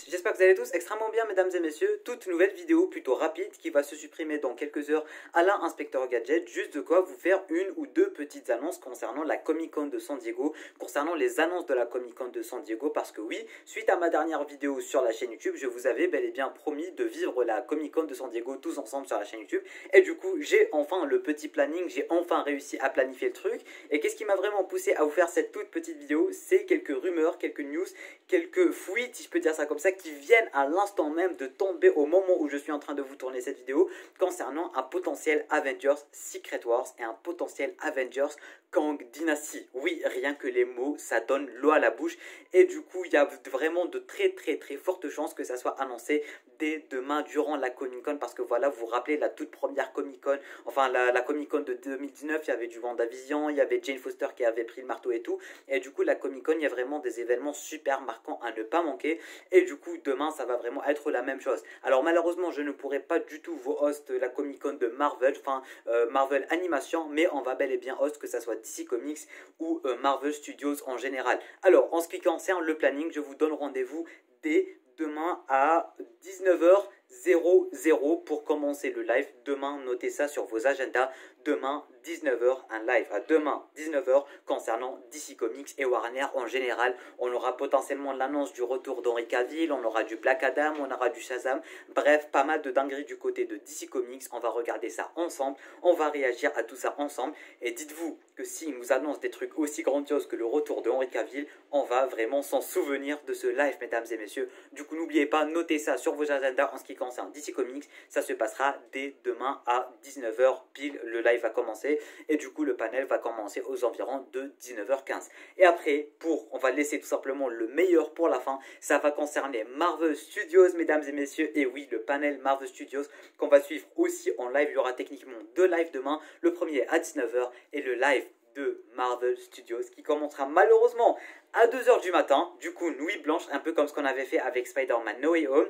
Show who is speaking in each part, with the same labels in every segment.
Speaker 1: J'espère que vous allez tous extrêmement bien mesdames et messieurs. Toute nouvelle vidéo plutôt rapide qui va se supprimer dans quelques heures à la Inspecteur Gadget. Juste de quoi vous faire une ou deux petites annonces concernant la Comic Con de San Diego, concernant les annonces de la Comic Con de San Diego, parce que oui, suite à ma dernière vidéo sur la chaîne YouTube, je vous avais bel et bien promis de vivre la Comic Con de San Diego tous ensemble sur la chaîne YouTube. Et du coup, j'ai enfin le petit planning, j'ai enfin réussi à planifier le truc. Et qu'est-ce qui m'a vraiment poussé à vous faire cette toute petite vidéo? C'est quelques rumeurs, quelques news, quelques fuites, si je peux dire ça comme ça, qui viennent à l'instant même de tomber au moment où je suis en train de vous tourner cette vidéo concernant un potentiel Avengers Secret Wars et un potentiel Avengers Kang Dynasty. Oui, rien que les mots, ça donne l'eau à la bouche et du coup, il y a vraiment de très fortes chances que ça soit annoncé dès demain durant la Comic Con, parce que voilà, vous vous rappelez la toute première Comic Con, enfin la Comic Con de 2019, il y avait du WandaVision, il y avait Jane Foster qui avait pris le marteau et tout, et du coup la Comic Con, il y a vraiment des événements super marquants à ne pas manquer, et du coup demain ça va vraiment être la même chose. Alors malheureusement je ne pourrai pas du tout vous host la Comic Con de Marvel, enfin Marvel Animation, mais on va bel et bien host que ça soit DC Comics ou Marvel Studios en général. Alors en ce qui concerne le planning, je vous donne rendez-vous dès demain à 19h00 pour commencer le live. Demain, notez ça sur vos agendas. Demain, 19h, un live à demain, 19h, concernant DC Comics et Warner en général. On aura potentiellement l'annonce du retour d'Henry Cavill, on aura du Black Adam, on aura du Shazam. Bref, pas mal de dingueries du côté de DC Comics. On va regarder ça ensemble, on va réagir à tout ça ensemble. Et dites-vous que s'ils nous annoncent des trucs aussi grandioses que le retour de Henry Cavill, on va vraiment s'en souvenir de ce live, mesdames et messieurs. Du coup, n'oubliez pas, notez ça sur vos agendas en ce qui concerne DC Comics. Ça se passera dès demain à 19h pile. Le live va commencer et du coup le panel va commencer aux environs de 19h15. Et après, on va laisser tout simplement le meilleur pour la fin. Ça va concerner Marvel Studios, mesdames et messieurs. Et oui, le panel Marvel Studios qu'on va suivre aussi en live. Il y aura techniquement deux lives demain. Le premier à 19h et le live de Marvel Studios qui commencera malheureusement à 2h du matin. Du coup, nuit blanche, un peu comme ce qu'on avait fait avec Spider-Man No Way Home.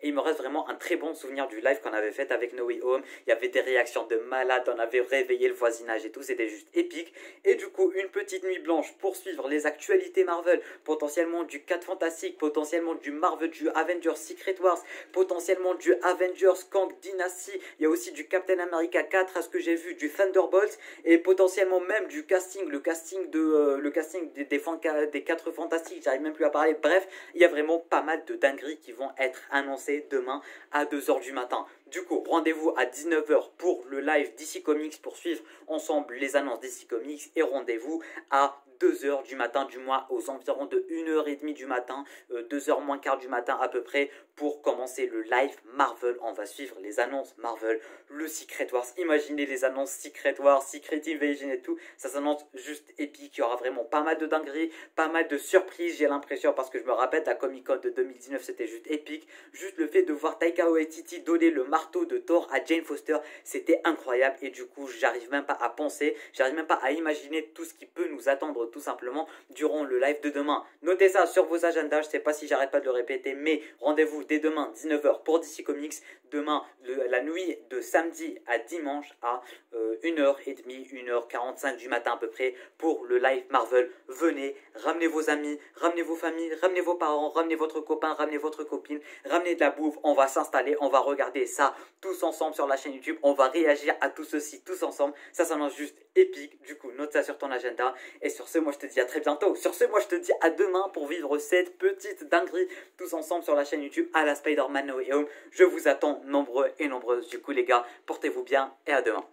Speaker 1: Et il me reste vraiment un très bon souvenir du live qu'on avait fait avec No Way Home. Il y avait des réactions de malades, on avait réveillé le voisinage et tout, c'était juste épique. Et du coup, une petite nuit blanche pour suivre les actualités Marvel, potentiellement du 4 Fantastique, potentiellement du Marvel, du Avengers Secret Wars, potentiellement du Avengers Kang Dynasty. Il y a aussi du Captain America 4, à ce que j'ai vu, du Thunderbolts, et potentiellement même du casting, le casting des 4 Fantastiques, j'arrive même plus à parler. Bref, il y a vraiment pas mal de dingueries qui vont être annoncées demain à 2h du matin. Du coup, rendez-vous à 19h pour le live DC Comics pour suivre ensemble les annonces DC Comics et rendez-vous à 2h du matin, du moins aux environs de 1h30 du matin, 2h moins quart du matin à peu près, pour commencer le live Marvel. On va suivre les annonces Marvel, le Secret Wars. Imaginez les annonces Secret Wars, Secret Invasion et tout. Ça s'annonce juste épique. Il y aura vraiment pas mal de dingueries, pas mal de surprises, j'ai l'impression, parce que je me rappelle, la Comic Con de 2019, c'était juste épique. Juste le fait de voir Taika Waititi donner le marteau de Thor à Jane Foster, c'était incroyable. Et du coup, j'arrive même pas à penser, j'arrive même pas à imaginer tout ce qui peut nous attendre tout simplement durant le live de demain. Notez ça sur vos agendas, je sais pas si j'arrête pas de le répéter, mais rendez-vous dès demain 19h pour DC Comics. Demain, la nuit de samedi à dimanche à 1h30, 1h45 du matin à peu près pour le live Marvel. Venez, ramenez vos amis, ramenez vos familles, ramenez vos parents, ramenez votre copain, ramenez votre copine, ramenez de la bouffe, on va s'installer, on va regarder ça tous ensemble sur la chaîne YouTube, on va réagir à tout ceci tous ensemble. Ça s'annonce juste épique. Du coup, note ça sur ton agenda. Et sur ce, moi je te dis à très bientôt. Sur ce, moi je te dis à demain pour vivre cette petite dinguerie tous ensemble sur la chaîne YouTube à la Spider-Man No Way Home. Je vous attends nombreux et nombreuses. Du coup les gars, portez-vous bien et à demain.